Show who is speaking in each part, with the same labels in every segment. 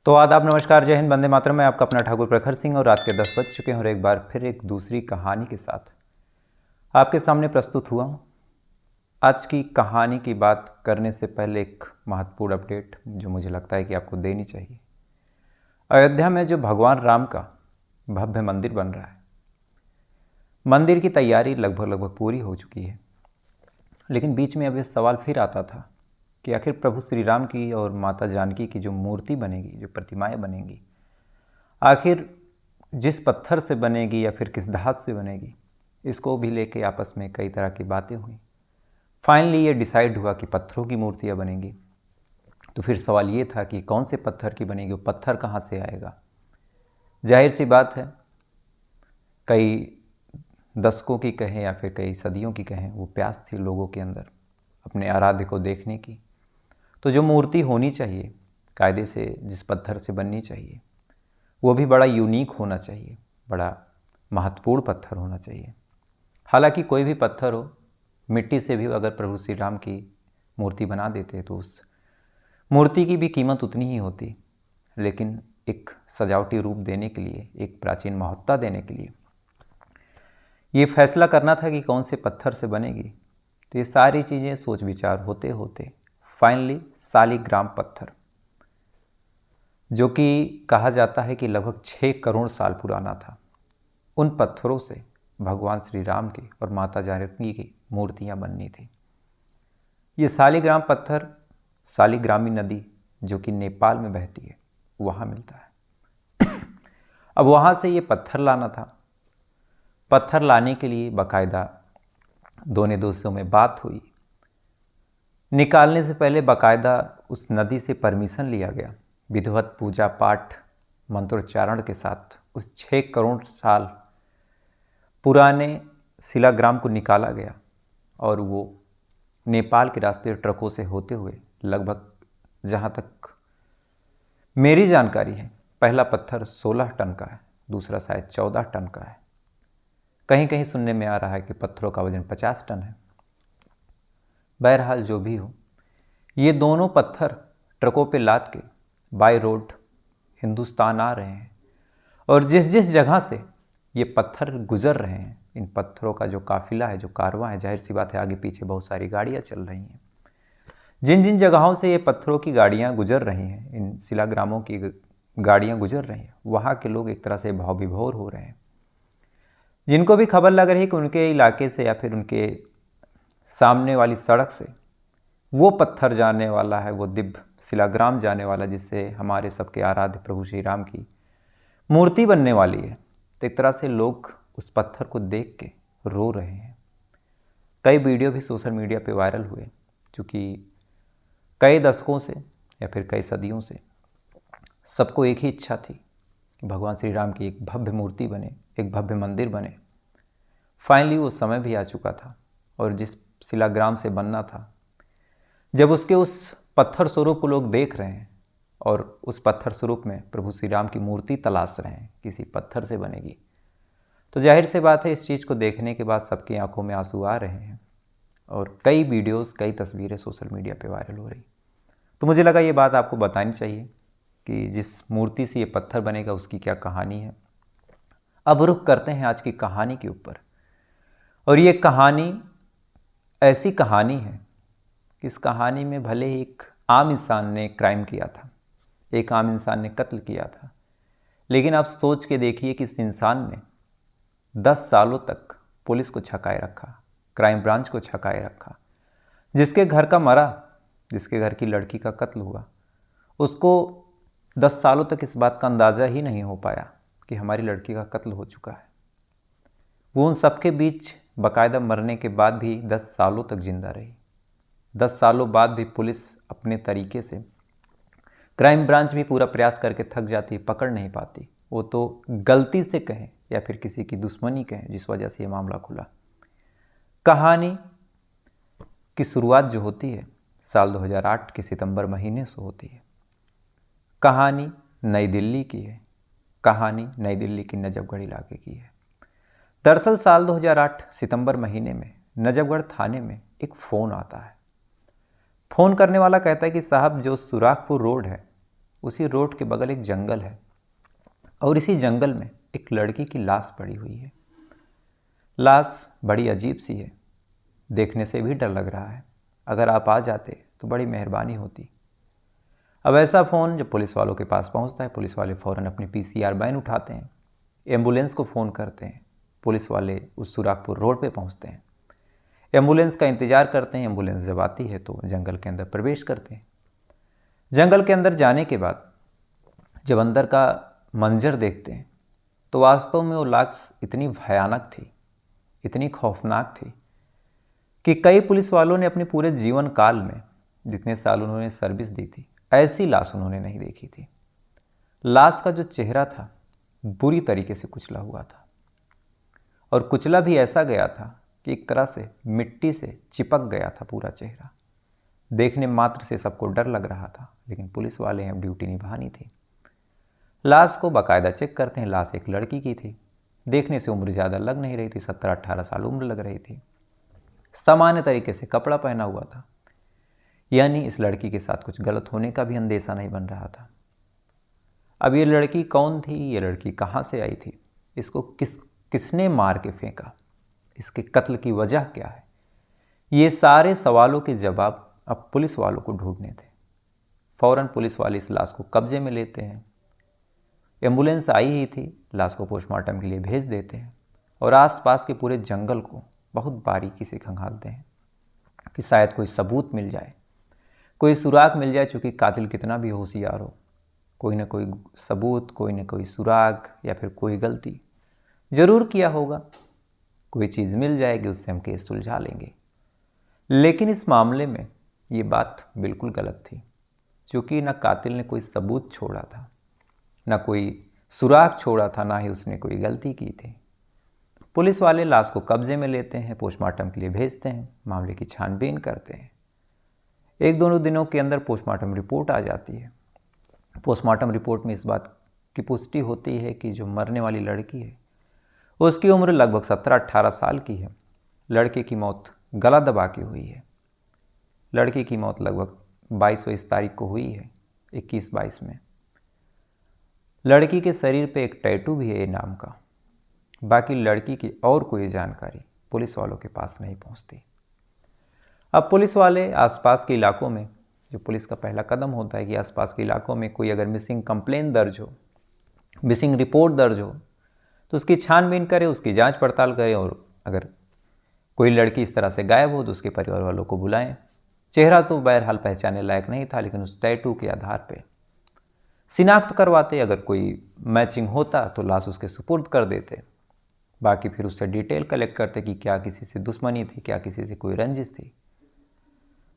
Speaker 1: तो आदाब, नमस्कार, जय हिंद, वंदे मातरम। मैं आपका अपना ठाकुर प्रखर सिंह और रात के 10 बज चुके हैं और एक बार फिर एक दूसरी कहानी के साथ आपके सामने प्रस्तुत हुआ हूँ। आज की कहानी की बात करने से पहले एक महत्वपूर्ण अपडेट जो मुझे लगता है कि आपको देनी चाहिए। अयोध्या में जो भगवान राम का भव्य मंदिर बन रहा है, मंदिर की तैयारी लगभग पूरी हो चुकी है, लेकिन बीच में अब यह सवाल फिर आता था कि आखिर प्रभु श्री राम की और माता जानकी की जो मूर्ति बनेगी, जो प्रतिमाएं बनेंगी, आखिर जिस पत्थर से बनेगी या फिर किस धातु से बनेगी, इसको भी लेके आपस में कई तरह की बातें हुई। फाइनली ये डिसाइड हुआ कि पत्थरों की मूर्तियां बनेंगी। तो फिर सवाल ये था कि कौन से पत्थर की बनेगी, वो पत्थर कहाँ से आएगा। जाहिर सी बात है, कई दशकों की कहें या फिर कई सदियों की कहें, वो प्यास थी लोगों के अंदर अपने आराध्य को देखने की। तो जो मूर्ति होनी चाहिए, कायदे से जिस पत्थर से बननी चाहिए, वो भी बड़ा यूनिक होना चाहिए, बड़ा महत्वपूर्ण पत्थर होना चाहिए। हालांकि कोई भी पत्थर हो, मिट्टी से भी अगर प्रभु श्री राम की मूर्ति बना देते तो उस मूर्ति की भी कीमत उतनी ही होती, लेकिन एक सजावटी रूप देने के लिए, एक प्राचीन महत्ता देने के लिए ये फैसला करना था कि कौन से पत्थर से बनेगी। तो ये सारी चीज़ें सोच विचार होते होते फाइनली शालिग्राम पत्थर, जो कि कहा जाता है कि लगभग 6 करोड़ साल पुराना था, उन पत्थरों से भगवान श्री राम की और माता जानकी की मूर्तियां बननी थी। ये शालिग्राम पत्थर शालिग्रामी नदी, जो कि नेपाल में बहती है, वहाँ मिलता है। अब वहाँ से ये पत्थर लाना था। पत्थर लाने के लिए बाकायदा दोनों देशों में बात हुई। निकालने से पहले बाकायदा उस नदी से परमिशन लिया गया, विधिवत पूजा पाठ मंत्रोच्चारण के साथ उस 6 करोड़ साल पुराने शिलाग्राम को निकाला गया और वो नेपाल के रास्ते ट्रकों से होते हुए लगभग, जहाँ तक मेरी जानकारी है, पहला पत्थर 16 टन का है, दूसरा शायद 14 टन का है। कहीं कहीं सुनने में आ रहा है कि पत्थरों का वजन 50 टन है। बहरहाल जो भी हो, ये दोनों पत्थर ट्रकों पे लाद के बाय रोड हिंदुस्तान आ रहे हैं और जिस जिस जगह से ये पत्थर गुजर रहे हैं, इन पत्थरों का जो काफिला है, जो कारवां है, जाहिर सी बात है आगे पीछे बहुत सारी गाड़ियाँ चल रही हैं। जिन जिन जगहों से ये पत्थरों की गाड़ियाँ गुजर रही हैं, इन शिलाग्रामों की गाड़ियाँ गुजर रही हैं, वहाँ के लोग एक तरह से भाव विभोर हो रहे हैं। जिनको भी खबर लग रही है कि उनके इलाके से या फिर उनके सामने वाली सड़क से वो पत्थर जाने वाला है, वो दिव्य शिलाग्राम जाने वाला, जिससे हमारे सबके आराध्य प्रभु श्री राम की मूर्ति बनने वाली है, तो एक तरह से लोग उस पत्थर को देख के रो रहे हैं। कई वीडियो भी सोशल मीडिया पे वायरल हुए, चूँकि कई दशकों से या फिर कई सदियों से सबको एक ही इच्छा थी कि भगवान श्री राम की एक भव्य मूर्ति बने, एक भव्य मंदिर बने। फाइनली वो समय भी आ चुका था और जिस शिलाग्राम से बनना था, जब उसके उस पत्थर स्वरूप को लोग देख रहे हैं और उस पत्थर स्वरूप में प्रभु श्री राम की मूर्ति तलाश रहे हैं, किसी पत्थर से बनेगी, तो जाहिर सी बात है इस चीज़ को देखने के बाद सबकी आंखों में आंसू आ रहे हैं और कई वीडियोस, कई तस्वीरें सोशल मीडिया पे वायरल हो रही। तो मुझे लगा ये बात आपको बतानी चाहिए कि जिस मूर्ति से ये पत्थर बनेगा उसकी क्या कहानी है। अब रुख करते हैं आज की कहानी के ऊपर, और ये कहानी ऐसी कहानी है कि इस कहानी में भले ही एक आम इंसान ने क्राइम किया था, एक आम इंसान ने कत्ल किया था, लेकिन आप सोच के देखिए कि इस इंसान ने 10 सालों तक पुलिस को छकाए रखा, क्राइम ब्रांच को छकाए रखा। जिसके घर का मरा, जिसके घर की लड़की का कत्ल हुआ, उसको 10 सालों तक इस बात का अंदाज़ा ही नहीं हो पाया कि हमारी लड़की का कत्ल हो चुका है। वो उन सबके बीच बाकायदा मरने के बाद भी 10 सालों तक जिंदा रही। 10 सालों बाद भी पुलिस अपने तरीके से, क्राइम ब्रांच भी पूरा प्रयास करके थक जाती है, पकड़ नहीं पाती। वो तो गलती से कहें या फिर किसी की दुश्मनी कहें, जिस वजह से ये मामला खुला। कहानी की शुरुआत जो होती है साल 2008 के सितंबर महीने से होती है। कहानी नई दिल्ली की है, कहानी नई दिल्ली की नजफगढ़ इलाके की है। दरअसल साल 2008 सितंबर महीने में नजफगढ़ थाने में एक फ़ोन आता है। फ़ोन करने वाला कहता है कि साहब, जो सुराखपुर रोड है उसी रोड के बगल एक जंगल है और इसी जंगल में एक लड़की की लाश पड़ी हुई है। लाश बड़ी अजीब सी है, देखने से भी डर लग रहा है। अगर आप आ जाते तो बड़ी मेहरबानी होती। अब ऐसा फ़ोन जब पुलिस वालों के पास पहुंचता है, पुलिस वाले फ़ौरन अपनी पीसीआर वैन उठाते हैं, एम्बुलेंस को फ़ोन करते हैं। पुलिस वाले उस सुरागपुर रोड पे पहुंचते हैं, एम्बुलेंस का इंतज़ार करते हैं। एम्बुलेंस जब आती है तो जंगल के अंदर प्रवेश करते हैं। जंगल के अंदर जाने के बाद जब अंदर का मंजर देखते हैं तो वास्तव में वो लाश इतनी भयानक थी, इतनी खौफनाक थी कि कई पुलिस वालों ने अपने पूरे जीवन काल में, जितने साल उन्होंने सर्विस दी थी, ऐसी लाश उन्होंने नहीं देखी थी। लाश का जो चेहरा था बुरी तरीके से कुचला हुआ था और कुचला भी ऐसा गया था कि एक तरह से मिट्टी से चिपक गया था पूरा चेहरा। देखने मात्र से सबको डर लग रहा था, लेकिन पुलिस वाले हैं, ड्यूटी निभानी थी। लाश को बाकायदा चेक करते हैं। लाश एक लड़की की थी। देखने से उम्र ज़्यादा लग नहीं रही थी, 17-18 साल उम्र लग रही थी। सामान्य तरीके से कपड़ा पहना हुआ था, यानी इस लड़की के साथ कुछ गलत होने का भी अंदेशा नहीं बन रहा था। अब ये लड़की कौन थी, ये लड़की कहाँ से आई थी, इसको किसने मार के फेंका, इसके कत्ल की वजह क्या है, ये सारे सवालों के जवाब अब पुलिस वालों को ढूंढने थे। फौरन पुलिस वाले इस लाश को कब्जे में लेते हैं। एम्बुलेंस आई ही थी, लाश को पोस्टमार्टम के लिए भेज देते हैं और आसपास के पूरे जंगल को बहुत बारीकी से खंगालते हैं कि शायद कोई सबूत मिल जाए, कोई सुराग मिल जाए। चूँकि कातिल कितना भी होशियार हो, कोई ना कोई सबूत, कोई ना कोई सुराग या फिर कोई गलती ज़रूर किया होगा। कोई चीज़ मिल जाएगी, उससे हम केस सुलझा लेंगे। लेकिन इस मामले में ये बात बिल्कुल गलत थी, क्योंकि ना कातिल ने कोई सबूत छोड़ा था, ना कोई सुराग छोड़ा था, ना ही उसने कोई गलती की थी। पुलिस वाले लाश को कब्जे में लेते हैं, पोस्टमार्टम के लिए भेजते हैं, मामले की छानबीन करते हैं। 1-2 दिनों के अंदर पोस्टमार्टम रिपोर्ट आ जाती है। पोस्टमार्टम रिपोर्ट में इस बात की पुष्टि होती है कि जो मरने वाली लड़की है उसकी उम्र लगभग 17-18 साल की है। लड़के की मौत गला दबा के हुई है। लड़की की मौत लगभग 22 तारीख को हुई है, 21-22 में। लड़की के शरीर पे एक टैटू भी है ए नाम का। बाकी लड़की की और कोई जानकारी पुलिस वालों के पास नहीं पहुंचती। अब पुलिस वाले आसपास के इलाकों में, जो पुलिस का पहला कदम होता है कि आसपास के इलाकों में कोई अगर मिसिंग कंप्लेन दर्ज हो, मिसिंग रिपोर्ट दर्ज हो, तो उसकी छानबीन करे, उसकी जांच पड़ताल करे और अगर कोई लड़की इस तरह से गायब हो तो उसके परिवार वालों को बुलाएं। चेहरा तो बहरहाल पहचानने लायक नहीं था, लेकिन उस टैटू के आधार पे शिनाख्त करवाते। अगर कोई मैचिंग होता तो लाश उसके सुपुर्द कर देते। बाकी फिर उससे डिटेल कलेक्ट करते कि क्या किसी से दुश्मनी थी, क्या किसी से कोई रंजिश थी।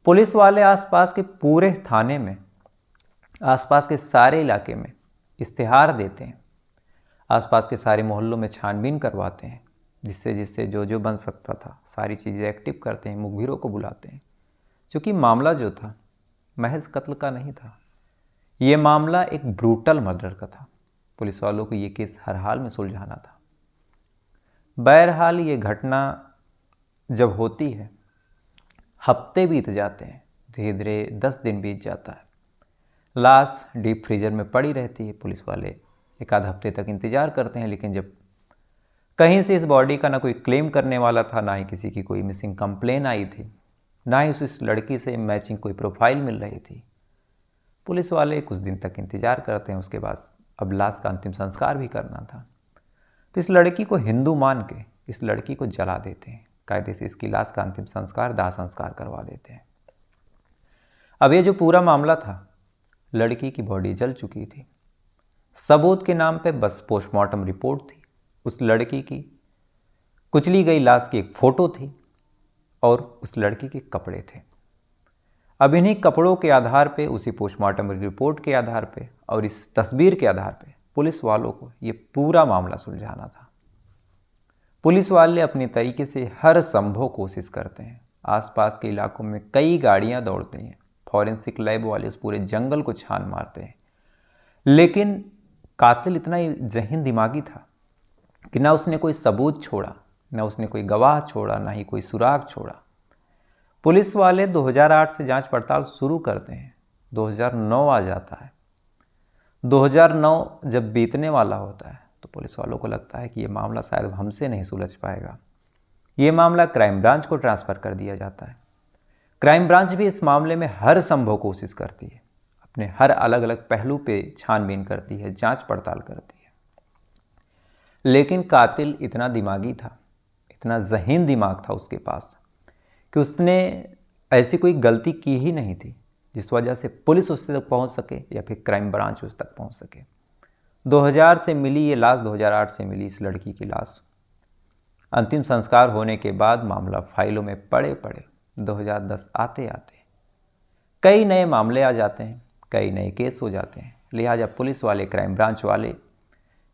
Speaker 1: पुलिस वाले आसपास के पूरे थाने में, आसपास के सारे इलाके में इश्तिहार देते हैं, आसपास के सारे मोहल्लों में छानबीन करवाते हैं, जिससे जो बन सकता था सारी चीज़ें एक्टिव करते हैं, मुखबिरों को बुलाते हैं। क्योंकि मामला जो था महज कत्ल का नहीं था, ये मामला एक ब्रूटल मर्डर का था। पुलिस वालों को ये केस हर हाल में सुलझाना था। बहरहाल ये घटना जब होती है, हफ्ते बीत जाते हैं, धीरे धीरे 10 दिन बीत जाता है। लाश डीप फ्रीजर में पड़ी रहती है। पुलिस वाले 1 आध हफ्ते तक इंतज़ार करते हैं, लेकिन जब कहीं से इस बॉडी का ना कोई क्लेम करने वाला था, ना ही किसी की कोई मिसिंग कंप्लेन आई थी, ना ही उस लड़की से मैचिंग कोई प्रोफाइल मिल रही थी, पुलिस वाले कुछ दिन तक इंतज़ार करते हैं। उसके बाद अब लाश का अंतिम संस्कार भी करना था, तो इस लड़की को हिंदू मान के इस लड़की को जला देते हैं। कायदे से इसकी लाश का अंतिम संस्कार, दाह संस्कार करवा देते हैं। अब ये जो पूरा मामला था, लड़की की बॉडी जल चुकी थी। सबूत के नाम पे बस पोस्टमार्टम रिपोर्ट थी। उस लड़की की कुचली गई लाश की एक फ़ोटो थी और उस लड़की के कपड़े थे। अब इन्हीं कपड़ों के आधार पे, उसी पोस्टमार्टम रिपोर्ट के आधार पे और इस तस्वीर के आधार पे पुलिस वालों को ये पूरा मामला सुलझाना था। पुलिस वाले अपनी तरीके से हर संभव कोशिश करते हैं। आसपास के इलाकों में कई गाड़ियां दौड़ती हैं, फॉरेंसिक लैब वाले उस पूरे जंगल को छान मारते हैं, लेकिन कातिल इतना ही ज़हीन दिमागी था कि ना उसने कोई सबूत छोड़ा, ना उसने कोई गवाह छोड़ा, ना ही कोई सुराग छोड़ा। पुलिस वाले 2008 से जांच पड़ताल शुरू करते हैं। 2009 आ जाता है। 2009 जब बीतने वाला होता है तो पुलिस वालों को लगता है कि ये मामला शायद हमसे नहीं सुलझ पाएगा। ये मामला क्राइम ब्रांच को ट्रांसफ़र कर दिया जाता है। क्राइम ब्रांच भी इस मामले में हर संभव कोशिश करती है, अपने हर अलग अलग पहलू पे छानबीन करती है, जांच पड़ताल करती है। लेकिन कातिल इतना दिमागी था, इतना ज़हीन दिमाग था उसके पास कि उसने ऐसी कोई गलती की ही नहीं थी जिस वजह से पुलिस उससे तक पहुंच सके या फिर क्राइम ब्रांच उस तक पहुंच सके। 2000 से मिली ये लाश, 2008 से मिली इस लड़की की लाश। अंतिम संस्कार होने के बाद मामला फाइलों में पड़े 2010 आते आते कई नए मामले आ जाते हैं, कई नए केस हो जाते हैं। लिहाजा पुलिस वाले, क्राइम ब्रांच वाले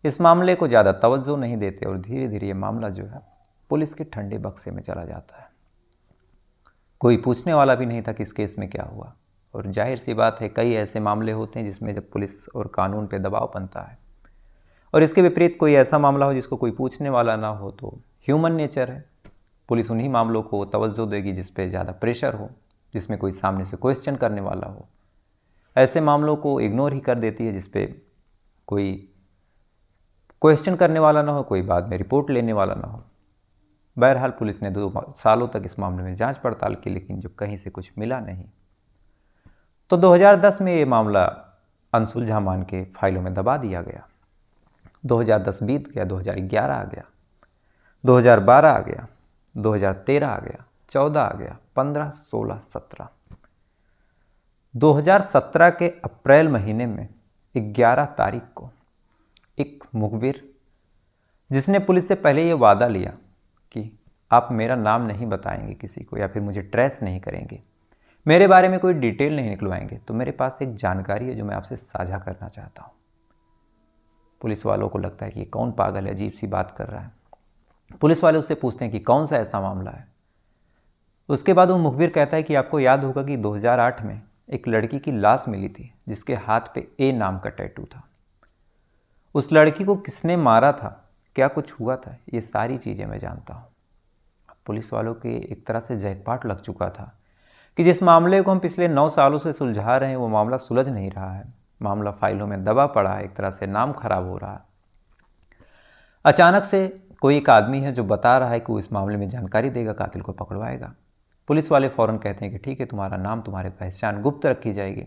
Speaker 1: इस मामले को ज़्यादा तवज्जो नहीं देते और धीरे धीरे ये मामला जो है पुलिस के ठंडे बक्से में चला जाता है। कोई पूछने वाला भी नहीं था कि इस केस में क्या हुआ। और जाहिर सी बात है, कई ऐसे मामले होते हैं जिसमें जब पुलिस और कानून पे दबाव बनता है और इसके विपरीत कोई ऐसा मामला हो जिसको कोई पूछने वाला ना हो, तो ह्यूमन नेचर है, पुलिस उन्हीं मामलों को तवज्जो देगी जिस पे ज़्यादा प्रेशर हो, जिसमें कोई सामने से क्वेश्चन करने वाला हो। ऐसे मामलों को इग्नोर ही कर देती है जिस पे कोई क्वेश्चन करने वाला ना हो, कोई बाद में रिपोर्ट लेने वाला ना हो। बहरहाल पुलिस ने 2 सालों तक इस मामले में जांच पड़ताल की, लेकिन जब कहीं से कुछ मिला नहीं तो 2010 में ये मामला अनसुलझा मान के फाइलों में दबा दिया गया। 2010 बीत गया, 2011 आ गया, 2012 आ गया, 2013 आ गया, 14 आ गया, 15, 16, 17। 2017 के अप्रैल महीने में 11 तारीख को एक मुखबिर, जिसने पुलिस से पहले ये वादा लिया कि आप मेरा नाम नहीं बताएंगे किसी को या फिर मुझे ट्रेस नहीं करेंगे, मेरे बारे में कोई डिटेल नहीं निकलवाएंगे, तो मेरे पास एक जानकारी है जो मैं आपसे साझा करना चाहता हूँ। पुलिस वालों को लगता है कि ये कौन पागल है, अजीब सी बात कर रहा है। पुलिस वाले उससे पूछते हैं कि कौन सा ऐसा मामला है। उसके बाद वो मुखबिर कहता है कि आपको याद होगा कि 2008 में एक लड़की की लाश मिली थी जिसके हाथ पे ए नाम का टैटू था। उस लड़की को किसने मारा था, क्या कुछ हुआ था, ये सारी चीज़ें मैं जानता हूँ। पुलिस वालों के एक तरह से जैकपॉट लग चुका था कि जिस मामले को हम पिछले 9 सालों से सुलझा रहे हैं वो मामला सुलझ नहीं रहा है, मामला फाइलों में दबा पड़ा है, एक तरह से नाम खराब हो रहा है। अचानक से कोई एक आदमी है जो बता रहा है कि वो इस मामले में जानकारी देगा, कातिल को पकड़वाएगा। पुलिस वाले फ़ौरन कहते हैं कि ठीक है, तुम्हारा नाम, तुम्हारी पहचान गुप्त रखी जाएगी,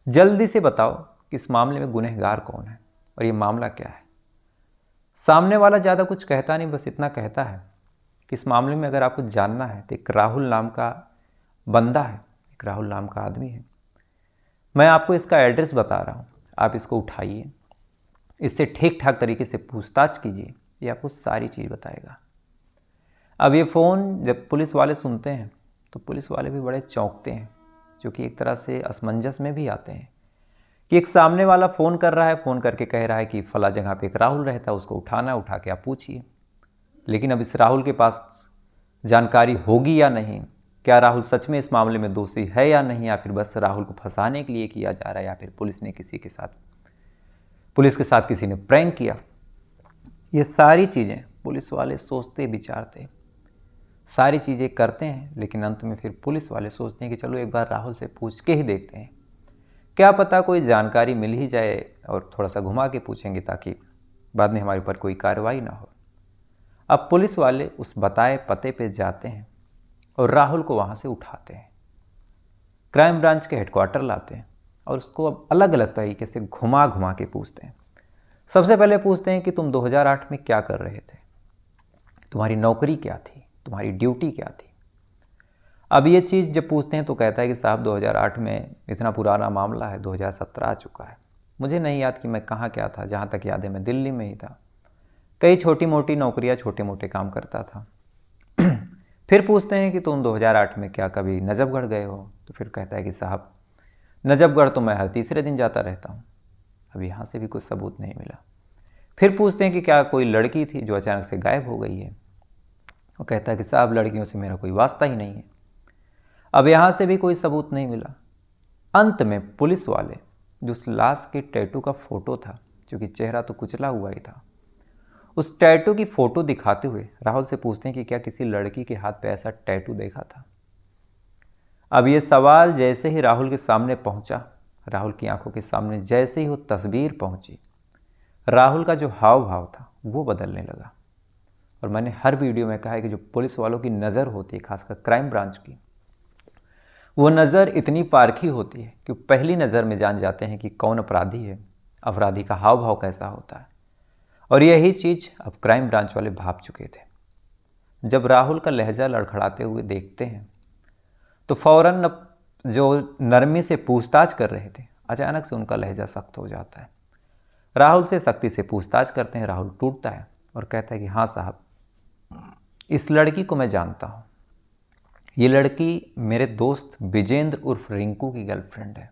Speaker 1: जल्दी से बताओ कि इस मामले में गुनहगार कौन है और ये मामला क्या है। सामने वाला ज़्यादा कुछ कहता नहीं, बस इतना कहता है कि इस मामले में अगर आपको जानना है तो एक राहुल नाम का बंदा है, एक राहुल नाम का आदमी है, मैं आपको इसका एड्रेस बता रहा हूँ, आप इसको उठाइए, इससे ठीक ठाक तरीके से पूछताछ कीजिए, ये आपको सारी चीज़ बताएगा। अब ये फ़ोन जब पुलिस वाले सुनते हैं तो पुलिस वाले भी बड़े चौंकते हैं, जो कि एक तरह से असमंजस में भी आते हैं कि एक सामने वाला फ़ोन कर रहा है, फ़ोन करके कह रहा है कि फ़ला जगह पे एक राहुल रहता है, उसको उठा के आप पूछिए। लेकिन अब इस राहुल के पास जानकारी होगी या नहीं, क्या राहुल सच में इस मामले में दोषी है या नहीं, या फिर बस राहुल को फंसाने के लिए किया जा रहा है, या फिर पुलिस के साथ किसी ने प्रैंक किया। ये सारी चीज़ें पुलिस वाले सोचते विचारते सारी चीज़ें करते हैं, लेकिन अंत में फिर पुलिस वाले सोचते हैं कि चलो एक बार राहुल से पूछ के ही देखते हैं, क्या पता कोई जानकारी मिल ही जाए, और थोड़ा सा घुमा के पूछेंगे ताकि बाद में हमारे ऊपर कोई कार्रवाई ना हो। अब पुलिस वाले उस बताए पते पे जाते हैं और राहुल को वहाँ से उठाते हैं, क्राइम ब्रांच के हेडक्वार्टर लाते हैं और उसको अब अलग अलग तरीके से घुमा घुमा के पूछते हैं। सबसे पहले पूछते हैं कि तुम 2008 में क्या कर रहे थे, तुम्हारी नौकरी क्या थी, तुम्हारी ड्यूटी क्या थी। अब ये चीज़ जब पूछते हैं तो कहता है कि साहब 2008 में, इतना पुराना मामला है, 2017 आ चुका है, मुझे नहीं याद कि मैं कहाँ क्या था, जहाँ तक याद है मैं दिल्ली में ही था, कई छोटी मोटी नौकरियाँ, छोटे मोटे काम करता था। फिर पूछते हैं कि तुम 2008 में क्या कभी नजफगढ़ गए हो, तो फिर कहता है कि साहब नजफगढ़ तो मैं हर तीसरे दिन जाता रहता हूँ, अब यहाँ से भी कुछ सबूत नहीं मिला। फिर पूछते हैं कि क्या कोई लड़की थी जो अचानक से गायब हो गई है, वो कहता है कि साहब लड़कियों से मेरा कोई वास्ता ही नहीं है, अब यहाँ से भी कोई सबूत नहीं मिला। अंत में पुलिस वाले जो उस लाश के टैटू का फ़ोटो था, क्योंकि चेहरा तो कुचला हुआ ही था, उस टैटू की फ़ोटो दिखाते हुए राहुल से पूछते हैं कि क्या किसी लड़की के हाथ पे ऐसा टैटू देखा था। अब ये सवाल जैसे ही राहुल के सामने पहुंचा राहुल की आंखों के सामने जैसे ही वो तस्वीर पहुंची, राहुल का जो हाव भाव था वो बदलने लगा। और मैंने हर वीडियो में कहा है कि जो पुलिस वालों की नज़र होती है, खासकर क्राइम ब्रांच की, वो नज़र इतनी पारखी होती है कि पहली नज़र में जान जाते हैं कि कौन अपराधी है, अपराधी का हाव भाव कैसा होता है। और यही चीज़ अब क्राइम ब्रांच वाले भाप चुके थे। जब राहुल का लहजा लड़खड़ाते हुए देखते हैं तो फौरन अब जो नरमी से पूछताछ कर रहे थे, अचानक से उनका लहजा सख्त हो जाता है। राहुल से सख्ती से पूछताछ करते हैं। राहुल टूटता है और कहता है कि हाँ साहब, इस लड़की को मैं जानता हूँ। ये लड़की मेरे दोस्त विजेंद्र उर्फ रिंकू की गर्लफ्रेंड है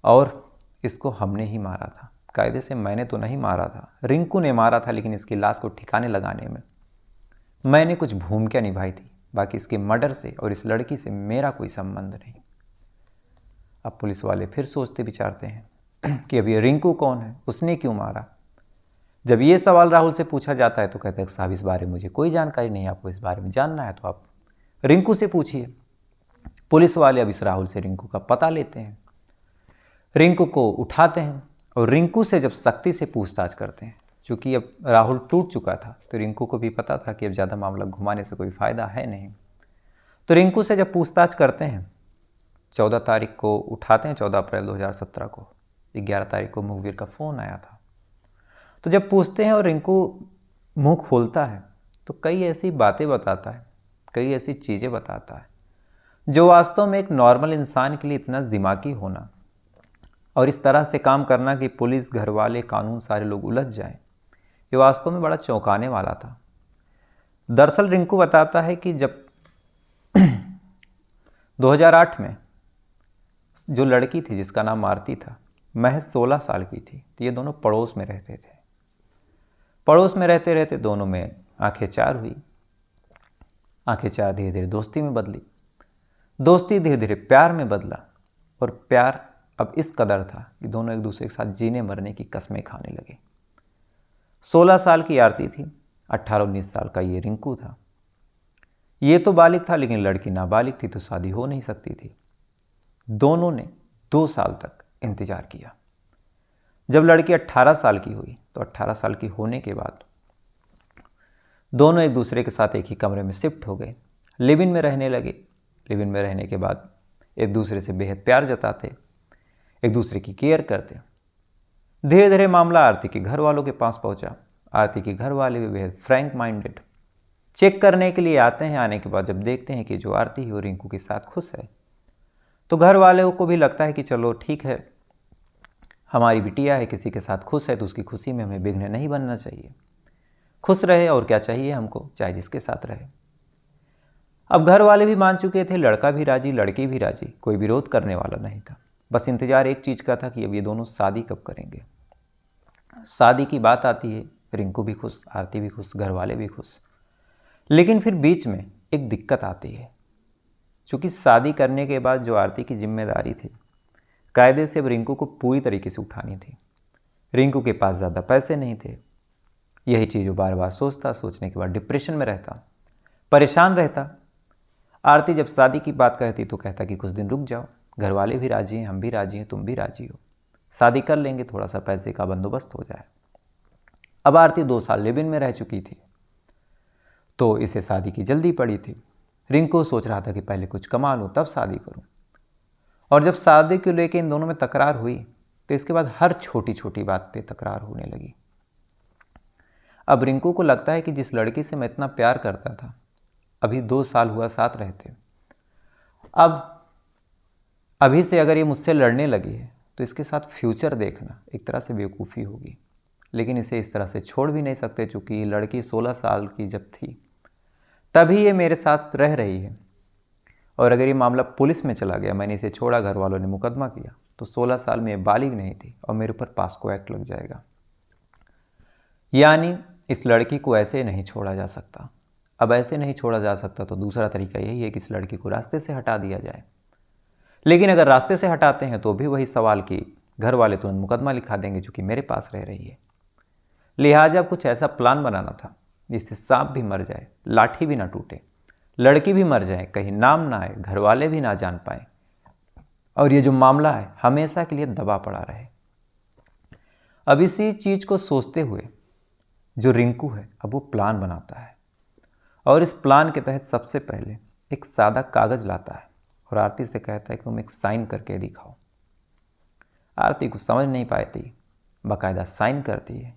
Speaker 1: और इसको हमने ही मारा था। कायदे से मैंने तो नहीं मारा था, रिंकू ने मारा था, लेकिन इसकी लाश को ठिकाने लगाने में मैंने कुछ भूमिका निभाई थी। बाकी इसके मर्डर से और इस लड़की से मेरा कोई संबंध नहीं। अब पुलिस वाले फिर सोचते विचारते हैं कि अब ये रिंकू कौन है, उसने क्यों मारा। जब ये सवाल राहुल से पूछा जाता है तो कहते हैं साहब, इस बारे में मुझे कोई जानकारी नहीं, आपको इस बारे में जानना है तो आप रिंकू से पूछिए। पुलिस वाले अब इस राहुल से रिंकू का पता लेते हैं, रिंकू को उठाते हैं और रिंकू से जब सख्ती से पूछताछ करते हैं। चूँकि अब राहुल टूट चुका था तो रिंकू को भी पता था कि अब ज़्यादा मामला घुमाने से कोई फ़ायदा है नहीं। तो रिंकू से जब पूछताछ करते हैं, 14 तारीख को उठाते हैं, 14 अप्रैल 2017 को, 11 तारीख को मुखबिर का फ़ोन आया था। तो जब पूछते हैं और रिंकू मुंह खोलता है तो कई ऐसी बातें बताता है, कई ऐसी चीज़ें बताता है जो वास्तव में एक नॉर्मल इंसान के लिए इतना दिमागी होना और इस तरह से काम करना कि पुलिस, घर वाले, कानून, सारे लोग उलझ जाएं, ये वास्तव में बड़ा चौंकाने वाला था। दरअसल रिंकू बताता है कि जब 2008 में जो लड़की थी जिसका नाम आरती था, महज 16 साल की थी। तो ये दोनों पड़ोस में रहते थे। पड़ोस में रहते रहते दोनों में आंखें चार हुई। आंखें चार धीरे धीरे दोस्ती में बदली, दोस्ती धीरे धीरे प्यार में बदला और प्यार अब इस कदर था कि दोनों एक दूसरे के साथ जीने मरने की कस्में खाने लगे। 16 साल की आरती थी, 18-19 साल का ये रिंकू था। ये तो बालिग था लेकिन लड़की नाबालिग थी, तो शादी हो नहीं सकती थी। दोनों ने 2 साल तक इंतजार किया। जब लड़की 18 साल की हुई तो 18 साल की होने के बाद दोनों एक दूसरे के साथ एक ही कमरे में शिफ्ट हो गए, लिव इन में रहने लगे। लिव इन में रहने के बाद एक दूसरे से बेहद प्यार जताते, एक दूसरे की केयर करते। धीरे धीरे मामला आरती के घर वालों के पास पहुंचा। आरती के घर वाले भी बेहद फ्रैंक माइंडेड, चेक करने के लिए आते हैं। आने के बाद जब देखते हैं कि जो आरती है वो रिंकू के साथ खुश है, तो घर वालों को भी लगता है कि चलो ठीक है, हमारी बिटिया है, किसी के साथ खुश है तो उसकी खुशी में हमें विघ्न नहीं बनना चाहिए। खुश रहे और क्या चाहिए हमको, चाहे जिसके साथ रहे। अब घर वाले भी मान चुके थे, लड़का भी राजी, लड़की भी राजी, कोई विरोध करने वाला नहीं था। बस इंतजार एक चीज़ का था कि अब ये दोनों शादी कब करेंगे। शादी की बात आती है, रिंकू भी खुश, आरती भी खुश, घर वाले भी खुश। लेकिन फिर बीच में एक दिक्कत आती है। चूँकि शादी करने के बाद जो आरती की जिम्मेदारी थी, कायदे से अब रिंकू को पूरी तरीके से उठानी थी। रिंकू के पास ज़्यादा पैसे नहीं थे। यही चीज़ वो बार बार सोचता, सोचने के बाद डिप्रेशन में रहता, परेशान रहता। आरती जब शादी की बात कहती तो कहता कि कुछ दिन रुक जाओ, घर वाले भी राजी हैं, हम भी राजी हैं, तुम भी राजी हो, शादी कर लेंगे, थोड़ा सा पैसे का बंदोबस्त हो जाए। अब आरती 2 साल लिव इन में रह चुकी थी तो इसे शादी की जल्दी पड़ी थी। रिंकू सोच रहा था कि पहले कुछ कमा लूँ तब शादी करूँ। और जब शादी को लेकर इन दोनों में तकरार हुई तो इसके बाद हर छोटी छोटी बात पे तकरार होने लगी। अब रिंकू को लगता है कि जिस लड़की से मैं इतना प्यार करता था, अभी 2 साल हुआ साथ रहते, अब अभी से अगर ये मुझसे लड़ने लगी है तो इसके साथ फ्यूचर देखना एक तरह से बेवकूफ़ी होगी। लेकिन इसे इस तरह से छोड़ भी नहीं सकते, चूँकि ये लड़की 16 साल की जब थी तभी ये मेरे साथ रह रही है। और अगर ये मामला पुलिस में चला गया, मैंने इसे छोड़ा, घर वालों ने मुकदमा किया, तो 16 साल में ये बालिग नहीं थी और मेरे ऊपर पास्को एक्ट लग जाएगा। यानी इस लड़की को ऐसे नहीं छोड़ा जा सकता। अब ऐसे नहीं छोड़ा जा सकता तो दूसरा तरीका यही है कि इस लड़की को रास्ते से हटा दिया जाए। लेकिन अगर रास्ते से हटाते हैं तो भी वही सवाल कि घर वाले तुरंत मुकदमा लिखा देंगे, जो कि मेरे पास रह रही है। लिहाजा कुछ ऐसा प्लान बनाना था जिससे सांप भी मर जाए, लाठी भी ना टूटे, लड़की भी मर जाए, कहीं नाम ना आए, घर वाले भी ना जान पाए, और ये जो मामला है हमेशा के लिए दबा पड़ा रहे। अब इसी चीज़ को सोचते हुए जो रिंकू है अब वो प्लान बनाता है और इस प्लान के तहत सबसे पहले एक सादा कागज़ लाता है और आरती से कहता है कि तुम एक साइन करके दिखाओ। आरती कुछ समझ नहीं पाती, बाकायदा साइन करती है।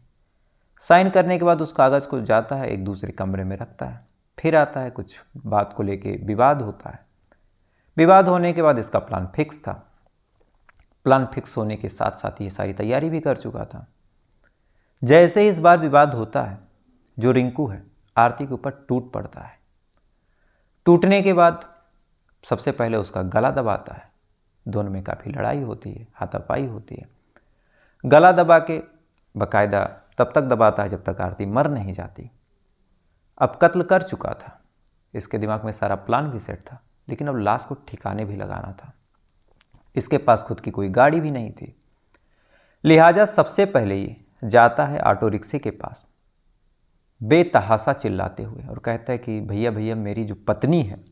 Speaker 1: साइन करने के बाद उस कागज़ को जाता है एक दूसरे कमरे में रखता है, फिर आता है, कुछ बात को लेके विवाद होता है। विवाद होने के बाद इसका प्लान फिक्स था। प्लान फिक्स होने के साथ साथ ये सारी तैयारी भी कर चुका था। जैसे ही इस बार विवाद होता है, जो रिंकू है आरती के ऊपर टूट पड़ता है। टूटने के बाद सबसे पहले उसका गला दबाता है। दोनों में काफ़ी लड़ाई होती है, हाथापाई होती है। गला दबा के बाकायदा तब तक दबाता है जब तक आरती मर नहीं जाती। अब कत्ल कर चुका था, इसके दिमाग में सारा प्लान भी सेट था, लेकिन अब लाश को ठिकाने भी लगाना था। इसके पास खुद की कोई गाड़ी भी नहीं थी, लिहाजा सबसे पहले ये जाता है ऑटो रिक्शे के पास बेतहासा चिल्लाते हुए और कहता है कि भैया भैया, मेरी जो पत्नी है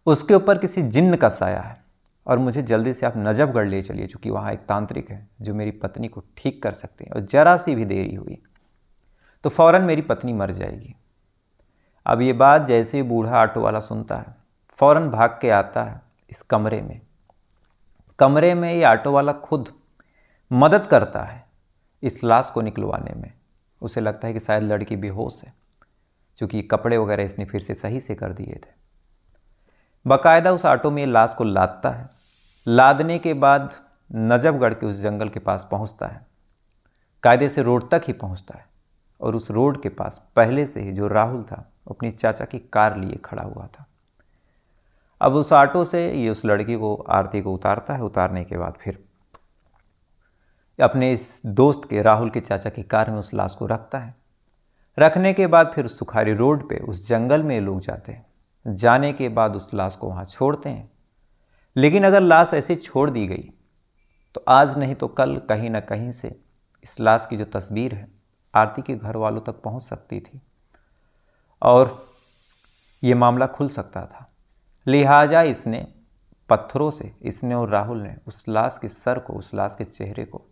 Speaker 1: उसके ऊपर किसी जिन्न का साया है और मुझे जल्दी से आप नजफगढ़ ले चलिए, चूँकि वहाँ एक तांत्रिक है जो मेरी पत्नी को ठीक कर सकते हैं और ज़रा सी भी देरी हुई तो फ़ौरन मेरी पत्नी मर जाएगी। अब ये बात जैसे ही बूढ़ा ऑटो वाला सुनता है, फ़ौरन भाग के आता है इस कमरे में। कमरे में ये ऑटो वाला खुद मदद करता है इस लाश को निकलवाने में। उसे लगता है कि शायद लड़की बेहोश है, क्योंकि कपड़े वगैरह इसने फिर से सही से कर दिए थे। बाकायदा उस ऑटो में लाश को लादता है। लादने के बाद नजफगढ़ के उस जंगल के पास पहुंचता है, कायदे से रोड तक ही पहुंचता है और उस रोड के पास पहले से ही जो राहुल था अपनी चाचा की कार लिए खड़ा हुआ था। अब उस ऑटो से ये उस लड़की को, आरती को उतारता है। उतारने के बाद फिर अपने इस दोस्त के, राहुल के चाचा की कार में उस लाश को रखता है। रखने के बाद फिर उस सुखारी रोड पे उस जंगल में लोग जाते हैं। जाने के बाद उस लाश को वहाँ छोड़ते हैं। लेकिन अगर लाश ऐसे छोड़ दी गई तो आज नहीं तो कल कहीं ना कहीं से इस लाश की जो तस्वीर है आरती के घर वालों तक पहुँच सकती थी और ये मामला खुल सकता था। लिहाजा इसने पत्थरों से, इसने और राहुल ने उस लाश के सर को, उस लाश के चेहरे को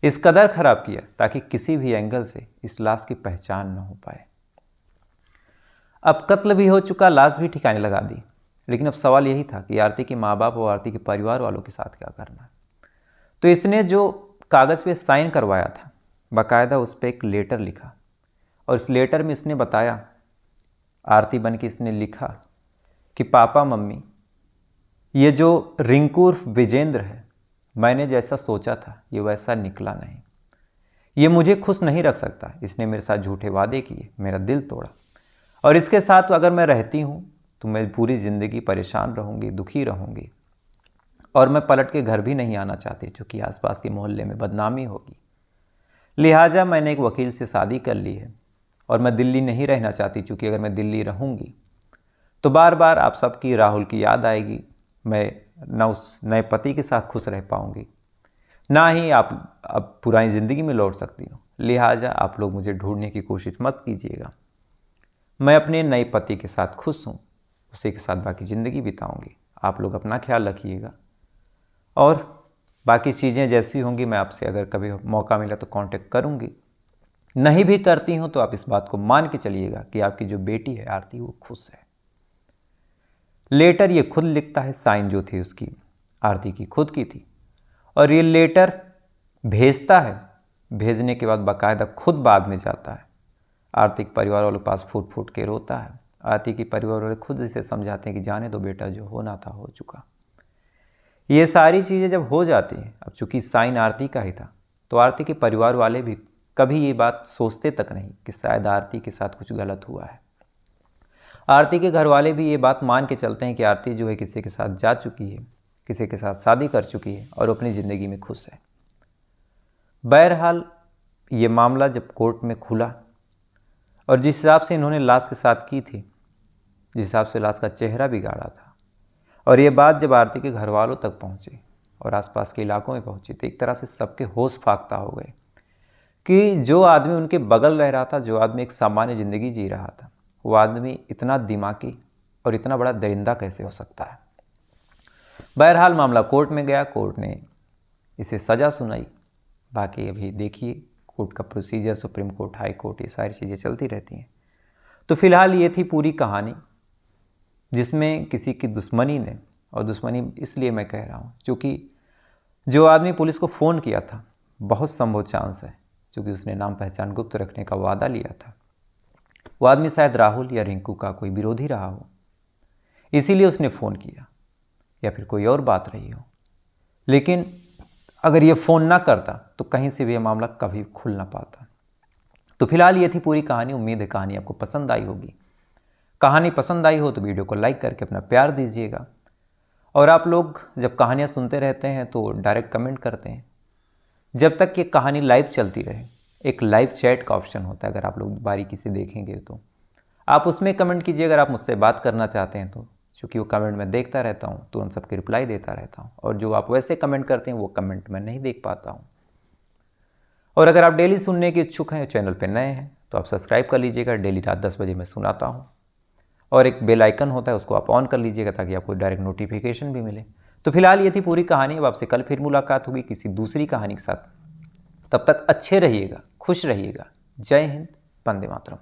Speaker 1: इस कदर खराब किया ताकि किसी भी एंगल से इस लाश की पहचान न हो पाए। अब कत्ल भी हो चुका, लाश भी ठिकाने लगा दी, लेकिन अब सवाल यही था कि आरती के माँ बाप और आरती के परिवार वालों के साथ क्या करना है। तो इसने जो कागज़ पे साइन करवाया था, बाकायदा उस पर एक लेटर लिखा और इस लेटर में इसने बताया, आरती बन के इसने लिखा कि पापा मम्मी, ये जो रिंकू उर्फ विजेंद्र है, मैंने जैसा सोचा था ये वैसा निकला नहीं। ये मुझे खुश नहीं रख सकता। इसने मेरे साथ झूठे वादे किए, मेरा दिल तोड़ा और इसके साथ अगर मैं रहती हूँ तो मैं पूरी ज़िंदगी परेशान रहूँगी, दुखी रहूँगी और मैं पलट के घर भी नहीं आना चाहती, क्योंकि आसपास के मोहल्ले में बदनामी होगी। लिहाजा मैंने एक वकील से शादी कर ली है और मैं दिल्ली नहीं रहना चाहती, क्योंकि अगर मैं दिल्ली रहूँगी तो बार बार आप सबकी, राहुल की याद आएगी। मैं ना उस नए पति के साथ खुश रह पाऊँगी, ना ही आप अब पुरानी ज़िंदगी में लौट सकती हूँ। लिहाजा आप लोग मुझे ढूंढने की कोशिश मत कीजिएगा। मैं अपने नए पति के साथ खुश हूँ, उसी के साथ बाकी ज़िंदगी बिताऊँगी। आप लोग अपना ख्याल रखिएगा और बाकी चीज़ें जैसी होंगी मैं आपसे अगर कभी मौका मिला तो कांटेक्ट करूँगी। नहीं भी करती हूँ तो आप इस बात को मान के चलिएगा कि आपकी जो बेटी है आरती वो खुश है। लेटर ये खुद लिखता है, साइन जो थी उसकी आरती की खुद की थी और ये लेटर भेजता है। भेजने के बाद बाकायदा खुद बाद में जाता है आरती के परिवार वालों के पास, फूट फूट के रोता है। आरती के परिवार वाले खुद इसे समझाते हैं कि जाने दो बेटा, जो होना था हो चुका। ये सारी चीज़ें जब हो जाती हैं, अब चूंकि साइन आरती का ही था तो आरती के परिवार वाले भी कभी ये बात सोचते तक नहीं कि शायद आरती के साथ कुछ गलत हुआ है। आरती के घर वाले भी ये बात मान के चलते हैं कि आरती जो है किसी के साथ जा चुकी है, किसी के साथ शादी कर चुकी है और अपनी ज़िंदगी में खुश है। बहरहाल ये मामला जब कोर्ट में खुला और जिस हिसाब से इन्होंने लाश के साथ की थी, जिस हिसाब से लाश का चेहरा बिगाड़ा था, और ये बात जब आरती के घर वालों तक पहुँची और आसपास के इलाकों में पहुँची तो एक तरह से सबके होश फाख्ता हो गए कि जो आदमी उनके बगल रह रहा था, जो आदमी एक सामान्य ज़िंदगी जी रहा था, वो आदमी इतना दिमागी और इतना बड़ा दरिंदा कैसे हो सकता है। बहरहाल मामला कोर्ट में गया, कोर्ट ने इसे सज़ा सुनाई। बाकी अभी देखिए कोर्ट का procedure, supreme court, high court, ये सारी चीज़ें चलती रहती हैं। तो फिलहाल ये थी पूरी कहानी जिसमें किसी की दुश्मनी ने, और दुश्मनी इसलिए मैं कह रहा हूँ क्योंकि जो आदमी पुलिस को फ़ोन किया था, बहुत संभव चांस है क्योंकि उसने नाम पहचान गुप्त रखने का वादा लिया था, वो आदमी शायद राहुल या रिंकू का कोई विरोधी रहा हो, इसीलिए उसने फ़ोन किया, या फिर कोई और बात रही हो। लेकिन अगर ये फ़ोन ना करता तो कहीं से भी ये मामला कभी खुल ना पाता। तो फिलहाल ये थी पूरी कहानी। उम्मीद है कहानी आपको पसंद आई होगी। कहानी पसंद आई हो तो वीडियो को लाइक करके अपना प्यार दीजिएगा। और आप लोग जब कहानियाँ सुनते रहते हैं तो डायरेक्ट कमेंट करते हैं। जब तक ये कहानी लाइव चलती रहे, एक लाइव चैट का ऑप्शन होता है, अगर आप लोग बारीकी से देखेंगे तो आप उसमें कमेंट कीजिए। अगर आप मुझसे बात करना चाहते हैं तो, क्योंकि वो कमेंट मैं देखता रहता हूँ तो उन सबके रिप्लाई देता रहता हूँ, और जो आप वैसे कमेंट करते हैं वो कमेंट मैं नहीं देख पाता हूँ। और अगर आप डेली सुनने के इच्छुक हैं, चैनल पर नए हैं, तो आप सब्सक्राइब कर लीजिएगा। डेली रात 10 बजे मैं सुनाता हूँ, और एक बेल आइकन होता है उसको आप ऑन कर लीजिएगा ताकि आपको डायरेक्ट नोटिफिकेशन भी मिले। तो फिलहाल ये थी पूरी कहानी। अब आपसे कल फिर मुलाकात होगी किसी दूसरी कहानी के साथ। तब तक अच्छे रहिएगा, खुश रहिएगा। जय हिंद, वंदे मातरम।